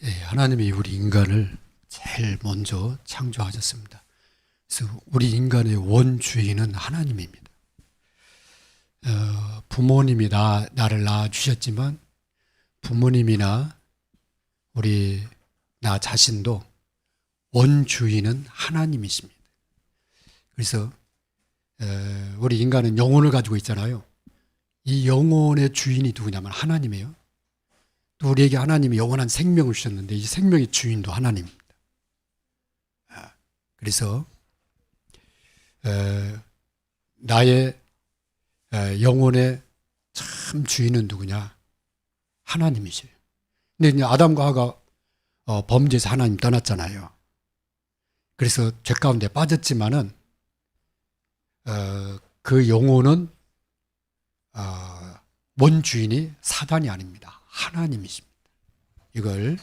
하나님이 우리 인간을 제일 먼저 창조하셨습니다. 그래서 우리 인간의 원주인은 하나님입니다. 부모님이 나를 낳아주셨지만 부모님이나 나 자신도 원주인은 하나님이십니다. 그래서 우리 인간은 영혼을 가지고 있잖아요. 이 영혼의 주인이 누구냐면 하나님이에요. 또 우리에게 하나님이 영원한 생명을 주셨는데 이 생명의 주인도 하나님입니다. 그래서 나의 영혼의 참 주인은 누구냐? 하나님이세요. 근데 이제 아담과 하가 범죄해서 하나님 떠났잖아요. 그래서 죄 가운데 빠졌지만은 그 영혼은 원주인이 사단이 아닙니다. 하나님이십니다. 이걸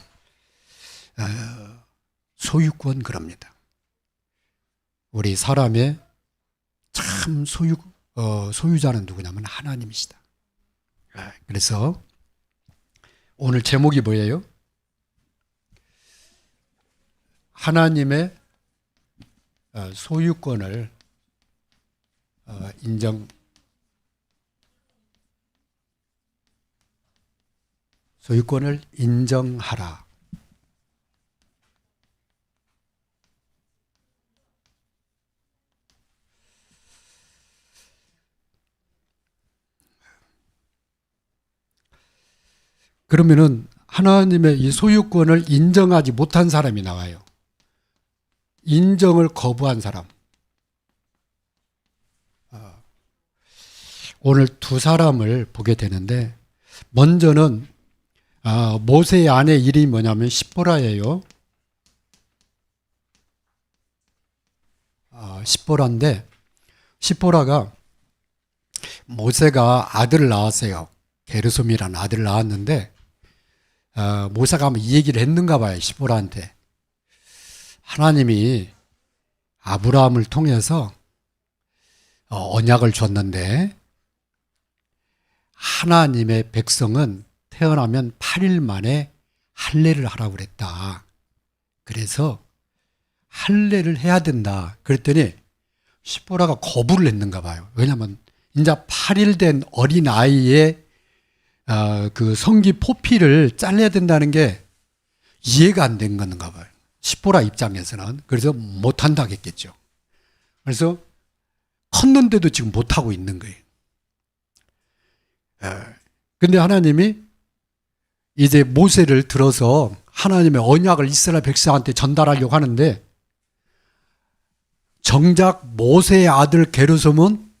소유권 그럽니다. 우리 사람의 참 소유자는 누구냐면 하나님이시다. 그래서 오늘 제목이 뭐예요? 하나님의 소유권을 인정하라. 그러면은 하나님의 이 소유권을 인정하지 못한 사람이 나와요. 인정을 거부한 사람. 오늘 두 사람을 보게 되는데 먼저는 모세의 아내 이름이 뭐냐면 십보라예요. 십보라인데 십보라가 모세가 아들을 낳았어요. 게르솜이라는 아들을 낳았는데 모세가 한번 이 얘기를 했는가 봐요. 십보라한테. 하나님이 아브라함을 통해서 언약을 줬는데 하나님의 백성은 태어나면 8일 만에 할례를 하라고 그랬다. 그래서 할례를 해야 된다. 그랬더니 십보라가 거부를 했는가 봐요. 왜냐하면 이제 8일 된 어린아이의 그 성기 포피를 잘라야 된다는 게 이해가 안 된 건가 봐요. 십보라 입장에서는. 그래서 못한다 했겠죠. 그래서 컸는데도 지금 못하고 있는 거예요. 근데 하나님이 이제 모세를 들어서 하나님의 언약을 이스라엘 백성한테 전달하려고 하는데 정작 모세의 아들 게르솜은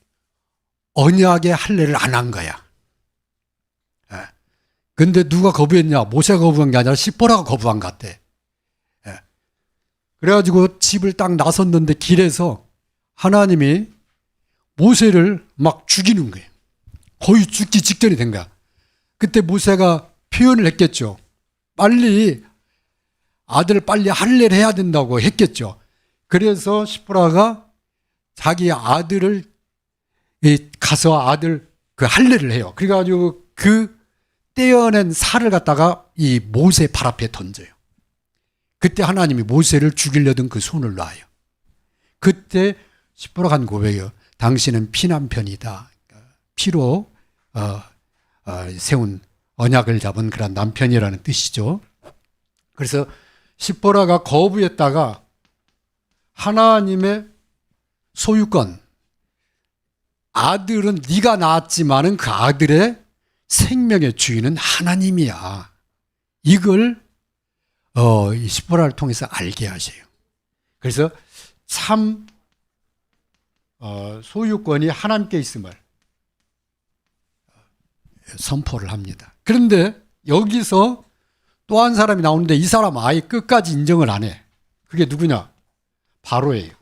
언약의 할례를 안 한 거야. 근데 누가 거부했냐? 모세가 거부한 게 아니라 십보라가 거부한 것 같아. 그래가지고 집을 딱 나섰는데 길에서 하나님이 모세를 막 죽이는 거예요. 거의 죽기 직전이 된 거야. 그때 모세가 표현을 했겠죠. 아들 빨리 할례를 해야 된다고 했겠죠. 그래서 십보라가 자기 아들을 가서 아들 그 할례를 해요. 그래가지고 그 떼어낸 살을 갖다가 이 모세 발 앞에 던져요. 그때 하나님이 모세를 죽이려던 그 손을 놔요. 그때 십보라가 한 고백이에요. 당신은 피남편이다. 피로 세운 언약을 잡은 그런 남편이라는 뜻이죠. 그래서 십보라가 거부했다가 하나님의 소유권, 아들은 네가 낳았지만은 그 아들의 생명의 주인은 하나님이야. 이걸 이 십보라를 통해서 알게 하세요. 그래서 참 소유권이 하나님께 있음을 선포를 합니다. 그런데 여기서 또 한 사람이 나오는데 이 사람은 아예 끝까지 인정을 안 해. 그게 누구냐? 바로예요.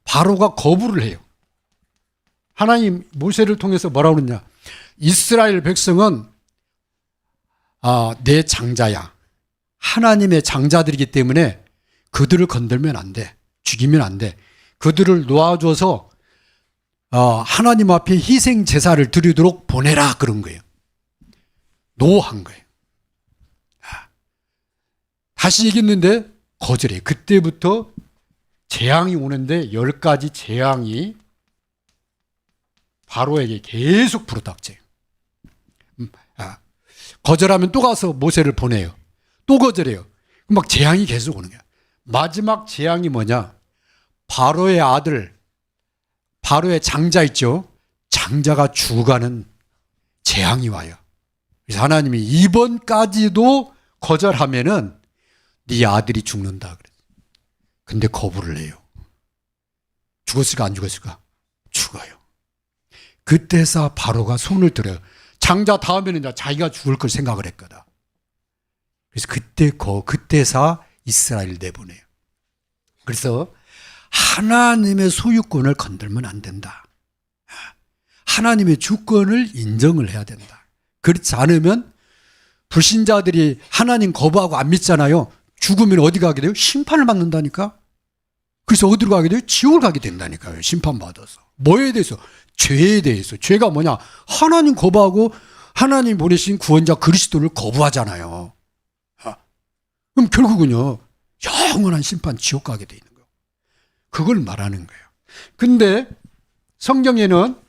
바로가 거부를 해요. 하나님 모세를 통해서 뭐라고 그러냐? 이스라엘 백성은 내 장자야. 하나님의 장자들이기 때문에 그들을 건들면 안 돼. 죽이면 안 돼. 그들을 놓아줘서 하나님 앞에 희생 제사를 드리도록 보내라 그런 거예요. 노한 거예요. 다시 이겼는데 거절해. 그때부터 재앙이 오는데 10가지 재앙이 바로에게 계속 불어닥쳐요. 거절하면 또 가서 모세를 보내요. 또 거절해요. 막 재앙이 계속 오는 거야. 마지막 재앙이 뭐냐? 바로의 아들, 바로의 장자 있죠? 장자가 죽어가는 재앙이 와요. 그래서 하나님이 이번까지도 거절하면은 네 아들이 죽는다 그랬어요. 근데 거부를 해요. 죽었을까 안 죽었을까? 죽어요. 그때서 바로가 손을 들어요. 장자 다음에는 자기가 죽을 걸 생각을 했거든. 그래서 그때서 이스라엘을 내보내요. 그래서 하나님의 소유권을 건들면 안 된다. 하나님의 주권을 인정을 해야 된다. 그렇지 않으면 불신자들이 하나님 거부하고 안 믿잖아요. 죽으면 어디 가게 돼요? 심판을 받는다니까. 그래서 어디로 가게 돼요? 지옥을 가게 된다니까요. 심판받아서. 뭐에 대해서? 죄에 대해서. 죄가 뭐냐? 하나님 거부하고 하나님 보내신 구원자 그리스도를 거부하잖아요. 그럼 결국은요, 영원한 심판 지옥 가게 돼 있는 거예요. 그걸 말하는 거예요. 근데 성경에는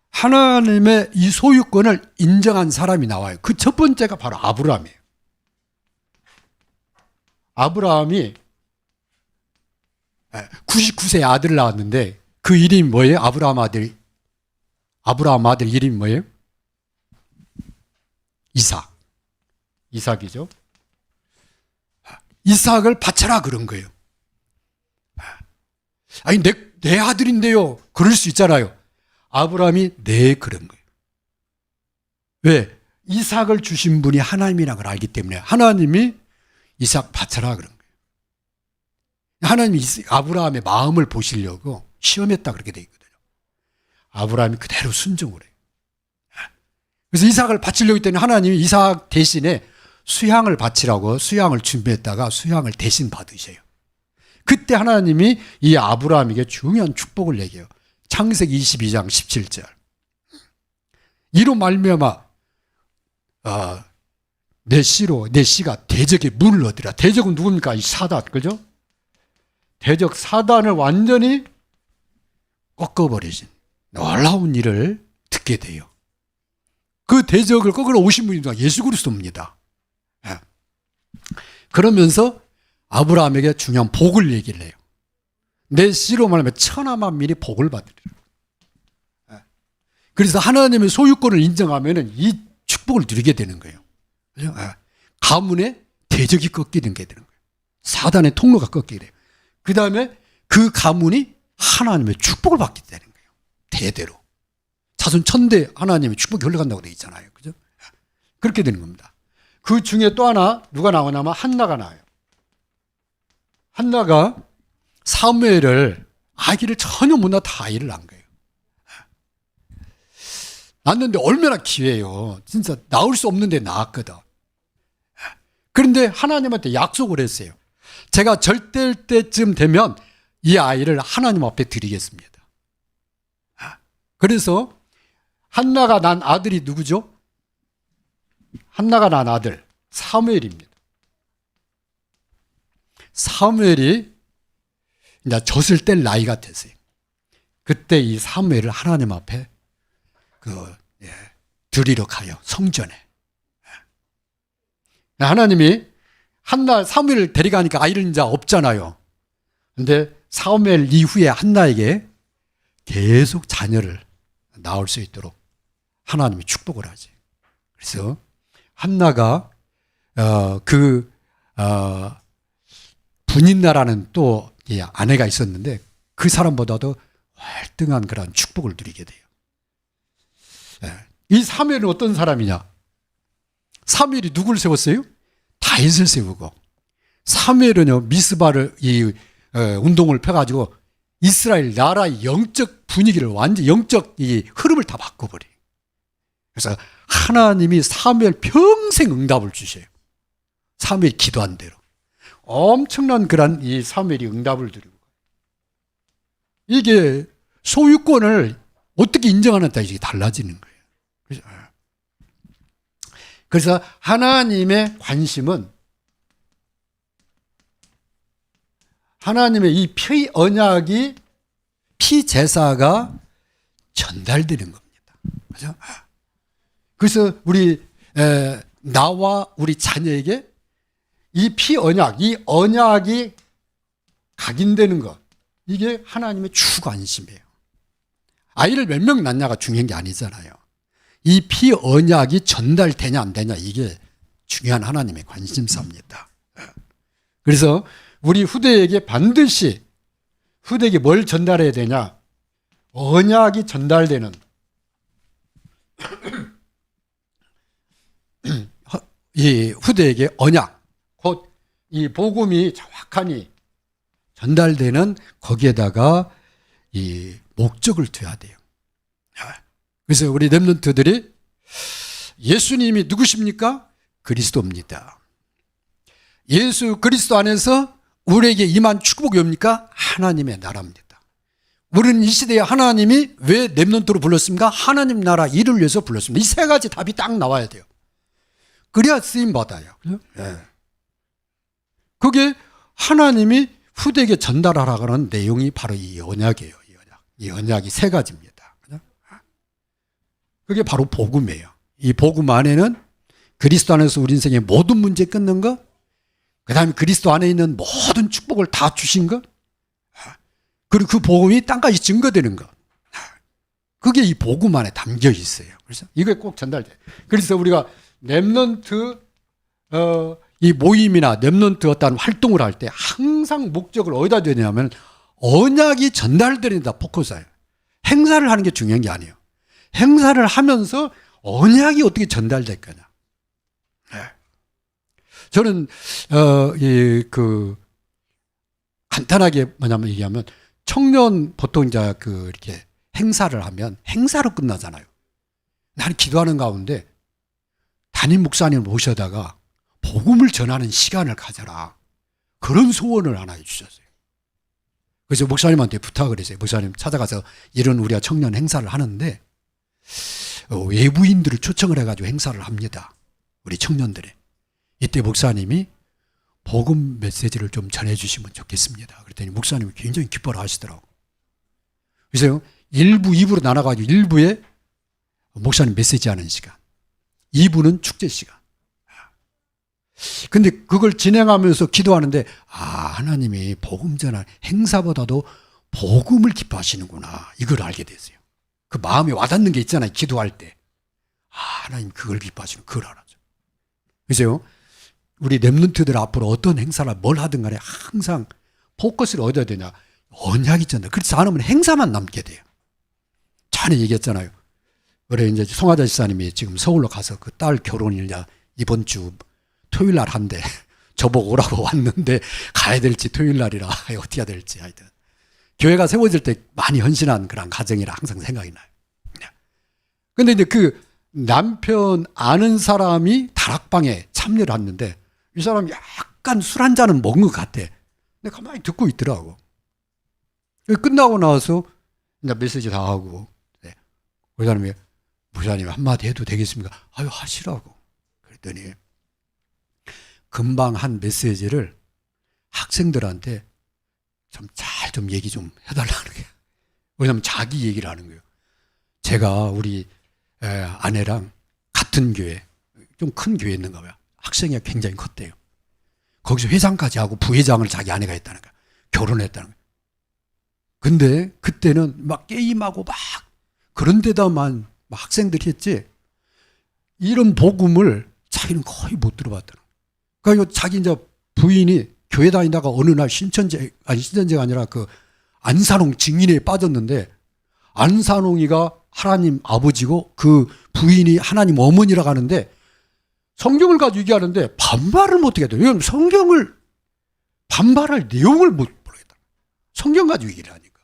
하나님의 이 소유권을 인정한 사람이 나와요. 그 첫 번째가 바로 아브라함이에요. 아브라함이 99세에 아들을 낳았는데 그 이름이 뭐예요? 아브라함 아들 이름이 뭐예요? 이삭이죠. 이삭을 바쳐라 그런 거예요. 아니 내 아들인데요. 그럴 수 있잖아요. 아브라함이 네 그런 거예요. 왜? 이삭을 주신 분이 하나님이라는 걸 알기 때문에 하나님이 이삭 바쳐라 그런 거예요. 하나님이 아브라함의 마음을 보시려고 시험했다 그렇게 돼 있거든요. 아브라함이 그대로 순종을 해요. 그래서 이삭을 바치려고 했더니 하나님이 이삭 대신에 수양을 바치라고 수양을 준비했다가 수양을 대신 받으셔요. 그때 하나님이 이 아브라함에게 중요한 축복을 얘기해요. 창세기 22장 17절. 이로 말미암아 내 씨가 대적의 문을 얻으라. 대적은 누굽니까? 이 사단, 그죠? 대적 사단을 완전히 꺾어버리신 놀라운 일을 듣게 돼요. 그 대적을 꺾으러 오신 분이 예수 그리스도입니다. 그러면서 아브라함에게 중요한 복을 얘기를 해요. 내 씨로 말하면 천하만 민이 복을 받으리라. 그래서 하나님의 소유권을 인정하면 이 축복을 누리게 되는 거예요. 가문의 대적이 꺾이는 게 되는 거예요. 사단의 통로가 꺾이게 돼요. 그 다음에 그 가문이 하나님의 축복을 받게 되는 거예요. 대대로. 자손 천대 하나님의 축복이 흘러간다고 되어 있잖아요. 그죠? 그렇게 되는 겁니다. 그 중에 또 하나 누가 나오냐면 한나가 나와요. 한나가 사무엘을 아기를 전혀 못 낳다 아이를 낳은 거예요. 낳았는데 얼마나 기회예요. 진짜 나올 수 없는데 낳았거든. 그런데 하나님한테 약속을 했어요. 제가 절대일 때쯤 되면 이 아이를 하나님 앞에 드리겠습니다. 그래서 한나가 난 아들이 누구죠? 한나가 난 아들 사무엘입니다. 사무엘이 이제 젖을 뗄 나이가 됐어요. 그때 이 사무엘을 하나님 앞에 드리러 가요. 성전에. 하나님이 한나 사무엘을 데려가니까 아이는 이제 없잖아요. 근데 사무엘 이후에 한나에게 계속 자녀를 낳을 수 있도록 하나님이 축복을 하지. 그래서 한나가 분인나라는 또 아내가 있었는데 그 사람보다도 월등한 그런 축복을 누리게 돼요. 이 사무엘은 어떤 사람이냐? 사무엘이 누구를 세웠어요? 다윗을 세우고, 사무엘은요 미스바를 운동을 펴가지고 이스라엘 나라의 영적 분위기를 완전 영적 흐름을 다 바꿔버려요. 그래서 하나님이 사무엘 평생 응답을 주셔요. 사무엘이 기도한 대로 엄청난 그런 이 사무엘이 응답을 드리고, 이게 소유권을 어떻게 인정하느냐에 따라 이게 달라지는 거예요. 그래서 하나님의 관심은 하나님의 이 피 언약이 피 제사가 전달되는 겁니다. 그죠? 그래서 우리 나와 우리 자녀에게 이 피 언약, 이 언약이 각인되는 것, 이게 하나님의 주관심이에요. 아이를 몇 명 낳냐가 중요한 게 아니잖아요. 이 피 언약이 전달되냐 안 되냐, 이게 중요한 하나님의 관심사입니다. 그래서 우리 후대에게 반드시 후대에게 뭘 전달해야 되냐? 언약이 전달되는 이 후대에게 언약, 곧 이 복음이 정확하니 전달되는 거기에다가 이 목적을 둬야 돼요. 그래서 우리 렘넌트들이 예수님이 누구십니까? 그리스도입니다. 예수 그리스도 안에서 우리에게 임한 축복이 뭡니까? 하나님의 나라입니다. 우리는 이 시대에 하나님이 왜 렘넌트로 불렀습니까? 하나님 나라 일을 위해서 불렀습니다. 이 세 가지 답이 딱 나와야 돼요. 그래야 쓰임 받아요. 네. 그게 하나님이 후대에게 전달하라고 하는 내용이 바로 이 언약이에요. 이 언약이 세 가지입니다. 그게 바로 복음이에요. 이 복음 안에는 그리스도 안에서 우리 인생의 모든 문제 끊는 것, 그 다음에 그리스도 안에 있는 모든 축복을 다 주신 것, 그리고 그 복음이 땅까지 증거되는 것, 그게 이 복음 안에 담겨 있어요. 그래서 이게 꼭 전달돼요. 그래서 우리가 렘넌트 이 모임이나 렘넌트 어떤 활동을 할 때 항상 목적을 어디다 두냐면 언약이 전달되는다 포커스예요. 행사를 하는 게 중요한 게 아니에요. 행사를 하면서 언약이 어떻게 전달될 거냐. 네. 저는 간단하게 뭐냐면 얘기하면 청년 보통 이제 이렇게 행사를 하면 행사로 끝나잖아요. 나는 기도하는 가운데 담임 목사님을 모셔다가 복음을 전하는 시간을 가져라. 그런 소원을 하나 해주셨어요. 그래서 목사님한테 부탁을 했어요. 목사님 찾아가서 이런 우리가 청년 행사를 하는데 외부인들을 초청을 해가지고 행사를 합니다. 우리 청년들이. 이때 목사님이 복음 메시지를 좀 전해주시면 좋겠습니다. 그랬더니 목사님이 굉장히 기뻐를 하시더라고요. 그래서 1부, 2부로 나눠가지고 1부에 목사님 메시지 하는 시간, 2부는 축제 시간. 근데 그걸 진행하면서 기도하는데 하나님이 복음 전할 행사보다도 복음을 기뻐하시는구나, 이걸 알게 됐어요. 그 마음에 와닿는 게 있잖아요. 기도할 때 하나님 그걸 기뻐하시는 그걸 알았죠. 그래서 우리 렘넌트들 앞으로 어떤 행사를 뭘 하든 간에 항상 포커스를 어디야 되냐, 언약이 있잖아요. 그래서 안 하면 행사만 남게 돼요. 전에 얘기했잖아요. 올해 이제 송하자 지사님이 지금 서울로 가서 그 딸 결혼일 이번 주 토요일 날 한대. 저보고 오라고 왔는데 가야 될지 토요일 날이라 어떻게 해야 될지 하여튼. 교회가 세워질 때 많이 헌신한 그런 가정이라 항상 생각이 나요. 근데 이제 그 남편 아는 사람이 다락방에 참여를 했는데 이 사람이 약간 술 한 잔은 먹은 것 같아. 근데 가만히 듣고 있더라고. 끝나고 나서 이제 메시지 다 하고 그 사람이 목사님 한마디 해도 되겠습니까? 아유 하시라고. 그랬더니 금방 한 메시지를 학생들한테 좀 얘기 좀 해달라는 거예요. 왜냐하면 자기 얘기를 하는 거예요. 제가 우리 아내랑 같은 교회, 좀 큰 교회에 있는가 봐요. 학생이 굉장히 컸대요. 거기서 회장까지 하고 부회장을 자기 아내가 했다는 거예요. 결혼했다는 거예요. 근데 그때는 막 게임하고 막 그런 데다만 학생들이 했지 이런 복음을 자기는 거의 못 들어봤다는 거예요. 그러니까 자기 이제 부인이 교회 다니다가 어느 날 신천지가 아니라 그 안산홍 증인에 빠졌는데 안산홍이가 하나님 아버지고 그 부인이 하나님 어머니라고 하는데 성경을 가지고 얘기하는데 반발을 못 하게 돼요. 왜냐하면 성경을 반발할 내용을 못 모르겠다. 성경 가지고 얘기를 하니까.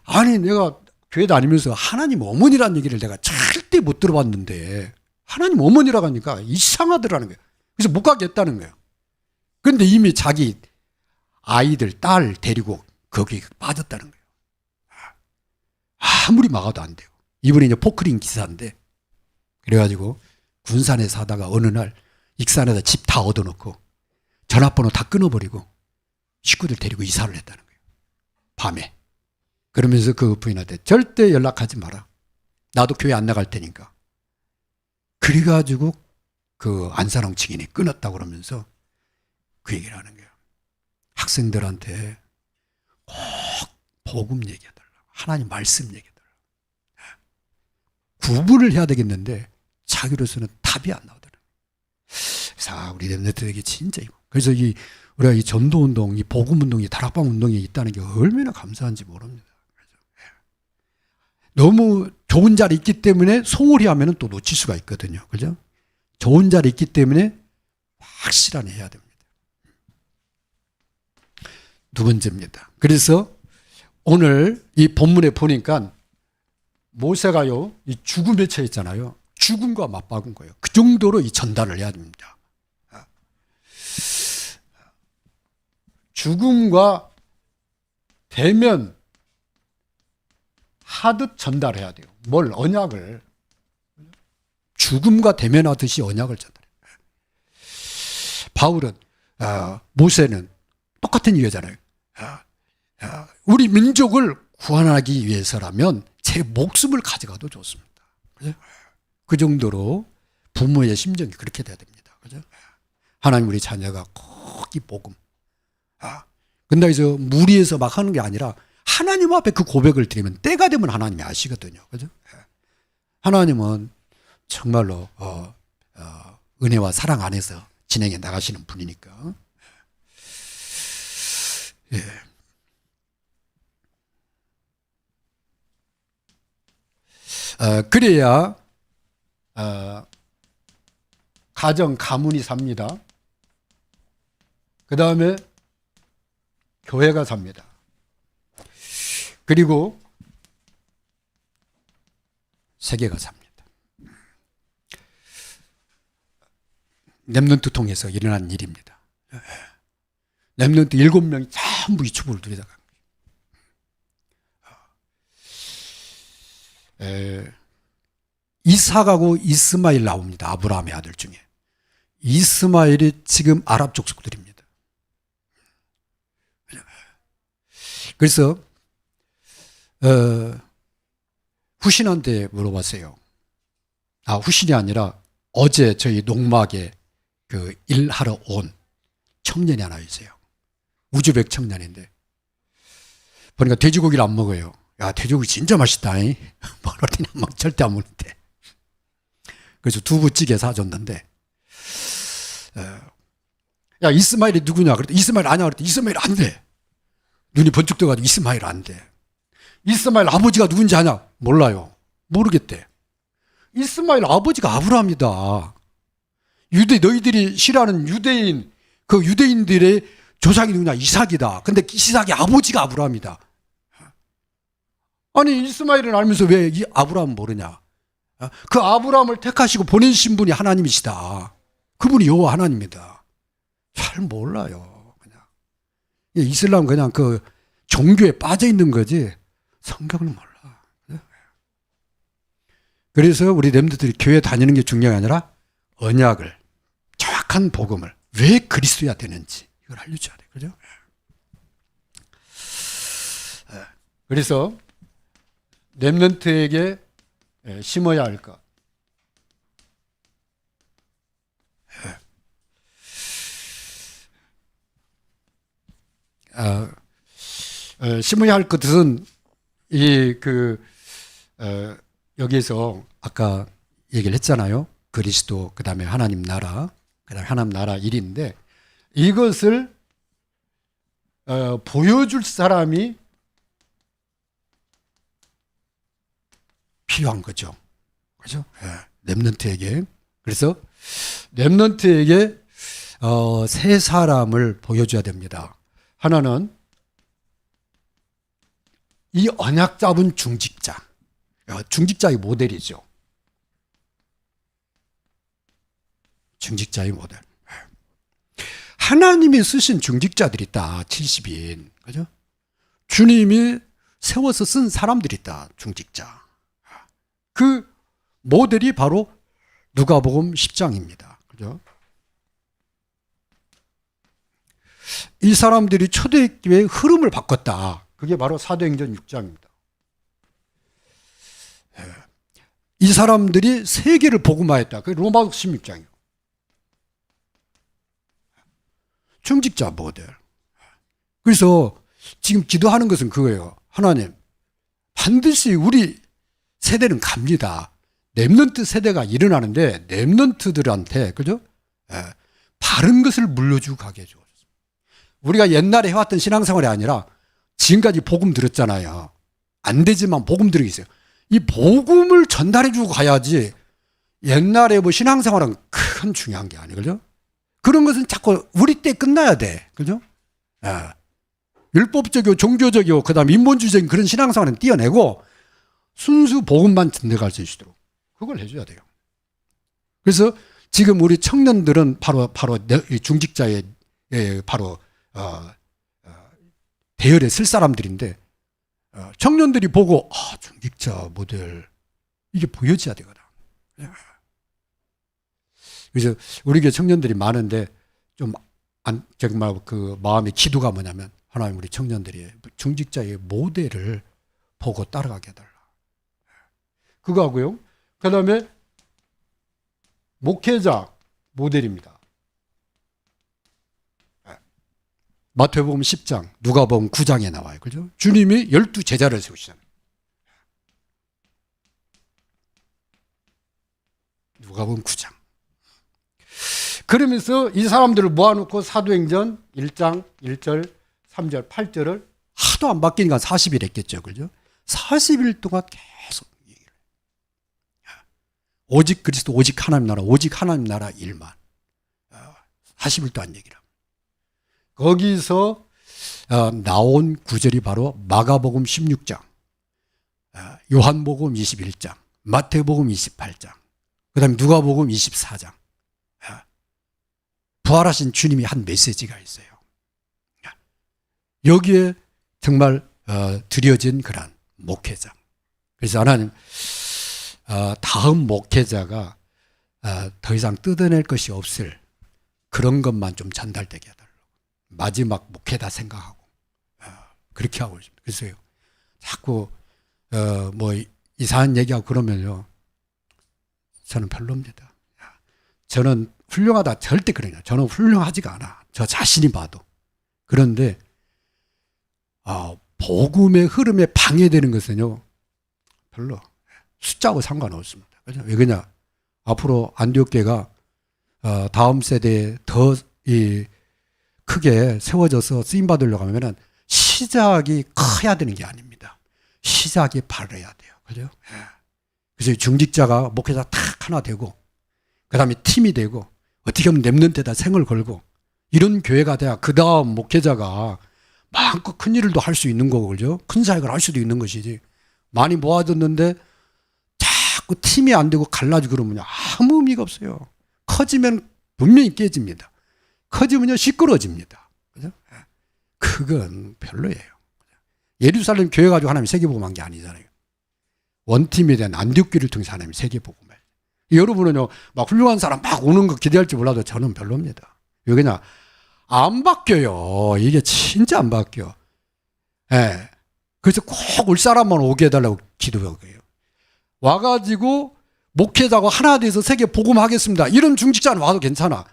아니 내가 교회 다니면서 하나님 어머니라는 얘기를 내가 절대 못 들어봤는데 하나님 어머니라고 하니까 이상하더라는 거예요. 그래서 못 가겠다는 거예요. 근데 이미 자기 아이들, 딸 데리고 거기에 빠졌다는 거예요. 아무리 막아도 안 돼요. 이분이 이제 포크린 기사인데, 그래가지고 군산에 사다가 어느 날 익산에다 집 다 얻어놓고 전화번호 다 끊어버리고 식구들 데리고 이사를 했다는 거예요. 밤에. 그러면서 그 부인한테 절대 연락하지 마라. 나도 교회 안 나갈 테니까. 그래가지고 그 안산홍 증인이 끊었다고 그러면서 그 얘기를 하는 거예요. 학생들한테 꼭 복음 얘기해달라고. 하나님 말씀 얘기해달라고. 구분을 해야 되겠는데 자기로서는 답이 안 나오더라고요. 그래서 우리 렘넌트에게 진짜 이거. 그래서 우리가 이 전도운동, 이 복음운동이 다락방 운동이 있다는 게 얼마나 감사한지 모릅니다. 너무 좋은 자리 있기 때문에 소홀히 하면 또 놓칠 수가 있거든요. 그죠? 좋은 자리 있기 때문에 확실한 해야 됩니다. 두 번째입니다. 그래서 오늘 이 본문에 보니까 모세가요, 이 죽음에 처했잖아요. 죽음과 맞박은 거예요. 그 정도로 이 전달을 해야 됩니다. 죽음과 대면 하듯 전달해야 돼요. 뭘? 언약을. 죽음과 대면하듯이 언약을 전달해요. 바울은, 모세는 똑같은 이유잖아요. 우리 민족을 구원하기 위해서라면 제 목숨을 가져가도 좋습니다. 그죠? 그 정도로 부모의 심정이 그렇게 돼야 됩니다. 그죠? 하나님 우리 자녀가 꼭 이 복음. 근데 이제 무리해서 막 하는 게 아니라 하나님 앞에 그 고백을 드리면 때가 되면 하나님이 아시거든요. 그죠? 하나님은 정말로 은혜와 사랑 안에서 진행해 나가시는 분이니까. 예. 그래야 가정 가문이 삽니다. 그 다음에 교회가 삽니다. 그리고 세계가 삽니다. 렘넌트 통해서 일어난 일입니다. 렘넌트 7명이 전부 이 축복을 누리다가 이삭하고 이스마엘 나옵니다. 아브라함의 아들 중에. 이스마엘이 지금 아랍 족속들입니다. 그래서 후신한테 물어봤어요. 후신이 아니라 어제 저희 농막에 그 일하러 온 청년이 하나 있어요. 우즈벡 청년인데 보니까 돼지고기를 안 먹어요. 야, 돼지고기 진짜 맛있다. 먹으더니 막 절대 안 먹는데. 그래서 두부찌개 사줬는데, 야, 이스마엘이 누구냐? 그랬더니 이스마엘 아냐? 그랬더니 이스마엘 안 돼. 눈이 번쩍 떠가지고 이스마엘 안 돼. 이스마엘 아버지가 누군지 아냐? 몰라요. 모르겠대. 이스마엘 아버지가 아브라함이다. 너희들이 싫어하는 유대인, 그 유대인들의 조상이 누구냐? 이삭이다. 근데 이삭의 아버지가 아브라함이다. 아니, 이스마엘은 알면서 왜 이 아브라함 모르냐? 그 아브라함을 택하시고 보내신 분이 하나님이시다. 그분이 여호와 하나님이다. 잘 몰라요. 그냥 이슬람 그냥 그 종교에 빠져 있는 거지 성경을 몰라. 그래서 우리 렘넌트들이 교회 다니는 게 중요한 게 아니라 언약을, 정확한 복음을 왜 그리스도야 되는지 이걸 알려줘야 돼. 그죠? 그래서 렘넌트에게 심어야 할 것. 심어야 할 것은 여기에서 아까 얘기를 했잖아요. 그리스도, 그 다음에 하나님 나라, 그 다음에 하나님 나라 일인데 이것을 보여줄 사람이 필요한 거죠. 그죠? 렘넌트에게. 그래서 렘넌트에게 세 사람을 보여줘야 됩니다. 하나는 이 언약 잡은 중직자. 중직자의 모델이죠. 중직자의 모델. 하나님이 쓰신 중직자들이 있다. 70인. 그죠? 주님이 세워서 쓴 사람들이 있다. 중직자. 그 모델이 바로 누가복음 10장입니다. 그죠? 이 사람들이 초대교회의 흐름을 바꿨다. 그게 바로 사도행전 6장입니다. 이 사람들이 세계를 복음화했다. 그게 로마서 16장이에요. 중직자 모델. 그래서 지금 기도하는 것은 그거예요. 하나님, 반드시 우리 세대는 갑니다. 렘넌트 세대가 일어나는데 렘넌트들한테 그죠? 바른 것을 물려주고 가게 해줘. 우리가 옛날에 해왔던 신앙생활이 아니라 지금까지 복음 들었잖아요. 안 되지만 복음 들은 게 있어요. 이 복음을 전달해주고 가야지 옛날에 뭐 신앙생활은 큰 중요한 게 아니에요. 그죠? 그런 것은 자꾸 우리 때 끝나야 돼. 그죠? 율법적이고 종교적이고 그 다음에 인본주의적인 그런 신앙생활은 띄어내고 순수 복음만 전달할 수 있도록 그걸 해줘야 돼요. 그래서 지금 우리 청년들은 바로 중직자의 바로 대열에 쓸 사람들인데 청년들이 보고 중직자 모델 이게 보여져야 되거든. 그래서 우리 교회 청년들이 많은데 좀 정말 그 마음의 기도가 뭐냐면 하나님 우리 청년들이 중직자의 모델을 보고 따라가게 해달라. 그거 하고요. 그 다음에 목회자 모델입니다. 마태복음 10장, 누가복음 9장에 나와요. 그죠? 주님이 12제자를 세우시잖아요. 누가복음 9장. 그러면서 이 사람들을 모아놓고 사도행전 1장 1절, 3절, 8절을 하도 안 바뀌니까 40일 했겠죠. 그죠? 40일 동안 계속 얘기를 해요. 오직 그리스도, 오직 하나님 나라, 오직 하나님 나라 일만. 40일 동안 얘기를 합니다. 거기서 나온 구절이 바로 마가복음 16장, 요한복음 21장, 마태복음 28장, 그 다음에 누가복음 24장. 부활하신 주님이 한 메시지가 있어요. 여기에 정말 드려진 그런 목회자. 그래서 하나님 다음 목회자가 더 이상 뜯어낼 것이 없을 그런 것만 좀 전달되게 해달라고. 마지막 목회다 생각하고 그렇게 하고 있습니다. 그래서요 자꾸 뭐 이상한 얘기하고 그러면요 저는 별로입니다. 저는 훌륭하다 절대 그러냐. 저는 훌륭하지가 않아. 저 자신이 봐도. 그런데 복음의 흐름에 방해되는 것은요 별로 숫자하고 상관없습니다. 그죠? 왜 그러냐? 앞으로 안디옥교회가 다음 세대에 더 크게 세워져서 쓰임 받으려고 하면은 시작이 커야 되는 게 아닙니다. 시작이 바라야 돼요. 그죠? 그래서 중직자가 목회자 탁 하나 되고 그 다음에 팀이 되고 어떻게 하면 렘넌트에다 생을 걸고 이런 교회가 돼야 그 다음 목회자가 마음껏 큰 일을 할 수 있는 거고, 그죠? 큰 사역을 할 수도 있는 것이지. 많이 모아졌는데 자꾸 팀이 안 되고 갈라지고 그러면 아무 의미가 없어요. 커지면 분명히 깨집니다. 커지면요 시끄러집니다. 그죠? 그건 별로예요. 예루살렘 교회 가지고 하나님이 세계복음한 게 아니잖아요. 원팀에 대한 안디옥교를 통해서 하나님이 세계복음을. 여러분은요 막 훌륭한 사람 막 오는 거 기대할지 몰라도 저는 별로입니다. 왜 그냥 안 바뀌어요. 이게 진짜 안 바뀌어. 예. 그래서 꼭 올 사람만 오게 해달라고 기도해요. 와가지고 목회자고 하나 돼서 세계 복음하겠습니다. 이런 중직자는 와도 괜찮아.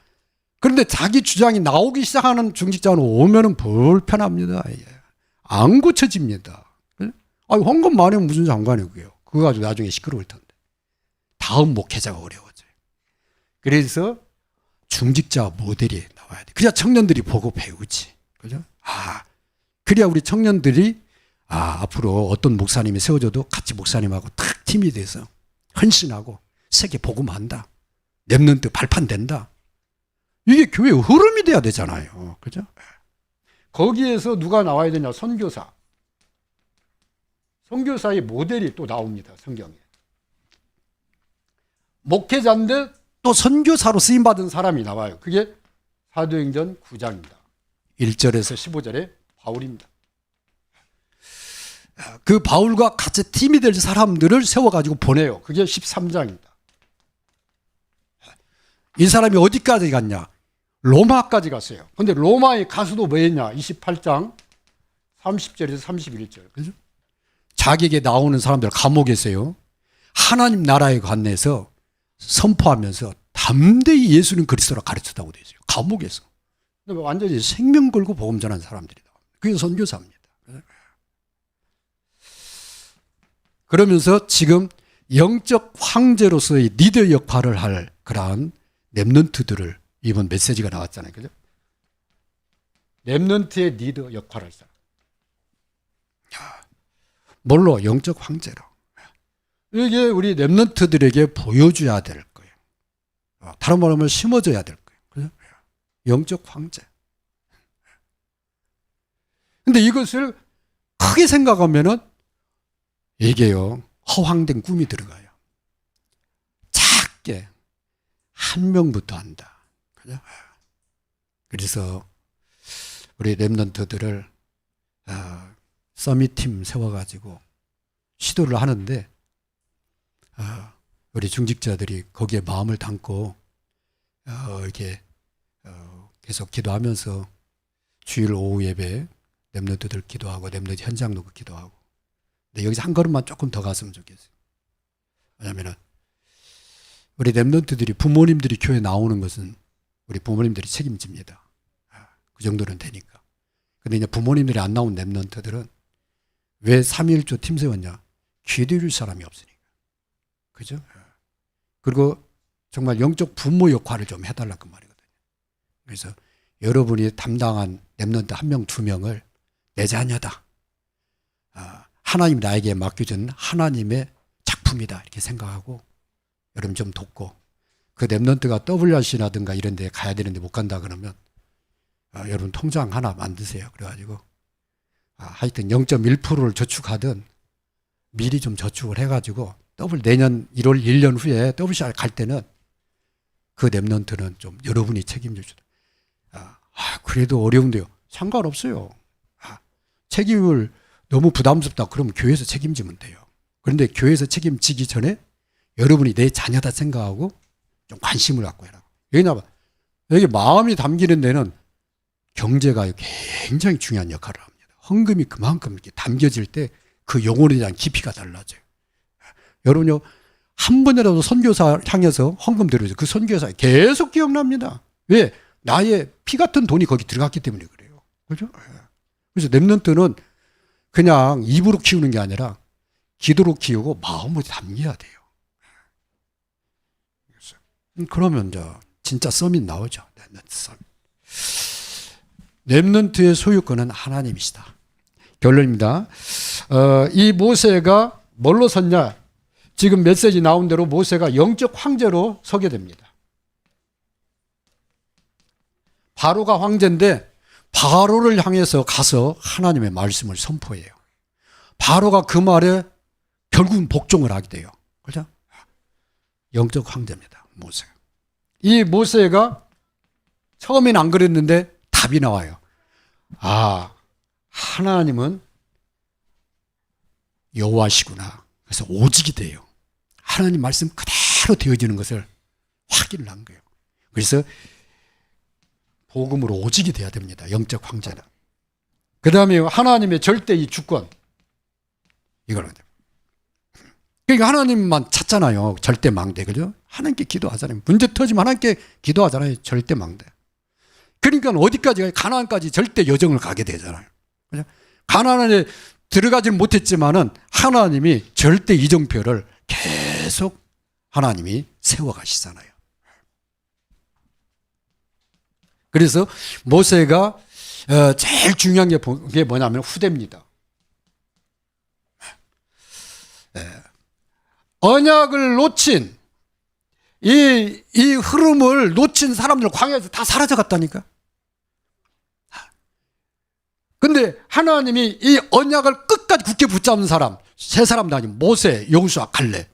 그런데 자기 주장이 나오기 시작하는 중직자는 오면은 불편합니다. 안 고쳐집니다. 헌금 많이 하면 무슨 상관이에요. 그거 가지고 나중에 시끄러울 텐데. 다음 목회자가 어려워져요. 그래서 중직자 모델이 나와야 돼. 그래야 청년들이 보고 배우지. 그죠? 그래야 우리 청년들이 앞으로 어떤 목사님이 세워져도 같이 목사님하고 탁 팀이 돼서 헌신하고 세계 복음한다. 렘넌트 발판된다. 이게 교회의 흐름이 돼야 되잖아요. 그죠? 거기에서 누가 나와야 되냐? 선교사. 선교사의 모델이 또 나옵니다. 성경에. 목회자인데 또 선교사로 쓰임받은 사람이 나와요. 그게 사도행전 9장입니다. 1절에서 15절에 바울입니다. 그 바울과 같이 팀이 될 사람들을 세워가지고 보내요. 그게 13장입니다. 이 사람이 어디까지 갔냐? 로마까지 갔어요. 근데 로마에 가서도 뭐 했냐? 28장 30절에서 31절. 그죠? 자기에게 나오는 사람들 감옥에서요. 하나님 나라에 관해서 선포하면서 담대히 예수는 그리스도라 가르쳤다고 되어 있어요. 감옥에서. 완전히 생명 걸고 복음 전하는 사람들이다. 그게 선교사입니다. 그러면서 지금 영적 황제로서의 리더 역할을 할 그러한 렘넌트들을 이번 메시지가 나왔잖아요. 그죠? 렘넌트의 리더 역할을 할 사람. 뭘로? 영적 황제로. 이게 우리 렘넌트들에게 보여줘야 될 거예요. 다른 말로 하면 심어줘야 될 거예요. 그죠? 영적 황제. 근데 이것을 크게 생각하면은 이게요, 허황된 꿈이 들어가요. 작게 한 명부터 한다. 그죠? 그래서 우리 렘넌트들을 서밋팀 세워가지고 시도를 하는데 우리 중직자들이 거기에 마음을 담고 이렇게 계속 기도하면서 주일 오후 예배 렘넌트들 기도하고 렘넌트 현장도 기도하고. 근데 여기서 한 걸음만 조금 더 갔으면 좋겠어요. 왜냐하면 우리 렘넌트들이 부모님들이 교회 나오는 것은 우리 부모님들이 책임집니다. 그 정도는 되니까. 근데 이제 부모님들이 안 나온 렘넌트들은 왜 3.1조 팀 세웠냐? 기도해줄 사람이 없으니까. 그죠? 그리고 정말 영적 부모 역할을 좀 해달라 그 말이거든요. 그래서 여러분이 담당한 렘넌트 1명, 2명을 내 자녀다. 하나님 나에게 맡겨준 하나님의 작품이다. 이렇게 생각하고 여러분 좀 돕고 그 렘넌트가 WRC라든가 이런 데 가야 되는데 못 간다 그러면 여러분 통장 하나 만드세요. 그래가지고 하여튼 0.1%를 저축하든 미리 좀 저축을 해가지고 내년 1월 1년 후에 WCR 갈 때는 그 렘넌트는 좀 여러분이 책임져 주다. 그래도 어려운데요. 상관없어요. 책임을 너무 부담스럽다 그러면 교회에서 책임지면 돼요. 그런데 교회에서 책임지기 전에 여러분이 내 자녀다 생각하고 좀 관심을 갖고 해라. 여기 나봐. 여기 마음이 담기는 데는 경제가 굉장히 중요한 역할을 합니다. 헌금이 그만큼 이렇게 담겨질 때 그 영혼에 대한 깊이가 달라져요. 여러분요, 한 번이라도 선교사 향해서 헌금 드려서 그 선교사에 계속 기억납니다. 왜? 나의 피 같은 돈이 거기 들어갔기 때문에 그래요. 그죠? 그래서 렘넌트는 그냥 입으로 키우는 게 아니라 기도로 키우고 마음으로 담겨야 돼요. 그러면 진짜 서밋 나오죠. 렘넌트 서밋. 렘넌트의 소유권은 하나님이시다. 결론입니다. 이 모세가 뭘로 섰냐? 지금 메시지 나온 대로 모세가 영적 황제로 서게 됩니다. 바로가 황제인데 바로를 향해서 가서 하나님의 말씀을 선포해요. 바로가 그 말에 결국은 복종을 하게 돼요. 그렇죠? 영적 황제입니다. 모세가. 이 모세가 처음엔 안 그랬는데 답이 나와요. 하나님은 여호와시구나. 그래서 오직이 돼요. 하나님 말씀 그대로 되어지는 것을 확인을 한 거예요. 그래서 복음으로 오직이 돼야 됩니다. 영적 황제는. 그 다음에 하나님의 절대의 주권. 이걸 그러니까 하나님만 찾잖아요. 절대 망대. 그죠? 하나님께 기도하잖아요. 문제 터지면 하나님께 기도하잖아요. 절대 망대. 그러니까 어디까지 가나안까지 절대 여정을 가게 되잖아요. 그죠? 가나안에 들어가지는 못했지만은 하나님이 절대 이정표를 계속 하나님이 세워가시잖아요. 그래서 모세가 제일 중요한 게 뭐냐면 후대입니다. 언약을 놓친 이 흐름을 놓친 사람들 광야에서 다 사라져갔다니까. 근데 하나님이 이 언약을 끝까지 굳게 붙잡는 사람, 세 사람도 아니고 모세, 여호수아, 갈렙,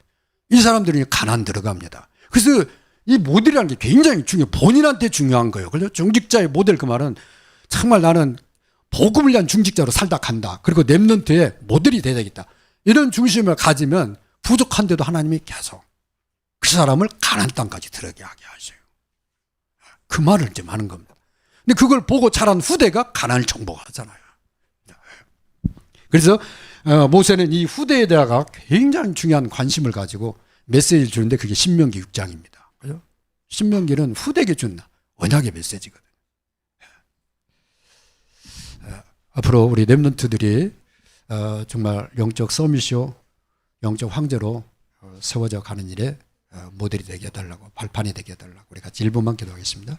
이 사람들이 가나안 들어갑니다. 그래서 이 모델이라는 게 굉장히 중요해요. 본인한테 중요한 거예요. 그래서 중직자의 모델 그 말은 정말 나는 복음을 위한 중직자로 살다 간다. 그리고 렘넌트의 모델이 돼야 되겠다. 이런 중심을 가지면 부족한데도 하나님이 계속 그 사람을 가나안 땅까지 들어가게 하셔요. 그 말을 지금 하는 겁니다. 근데 그걸 보고 자란 후대가 가나안을 정복하잖아요. 그래서 모세는 이 후대에 대해서 굉장히 중요한 관심을 가지고 메시지를 주는데 그게 신명기 6장입니다. 그죠? 신명기는 후대에게 준 언약의 메시지거든요. 앞으로 우리 렘넌트들이 정말 영적 서밋이요, 영적 황제로 세워져 가는 일에 모델이 되게 해달라고, 발판이 되게 해달라고 우리 같이 1분만 기도하겠습니다.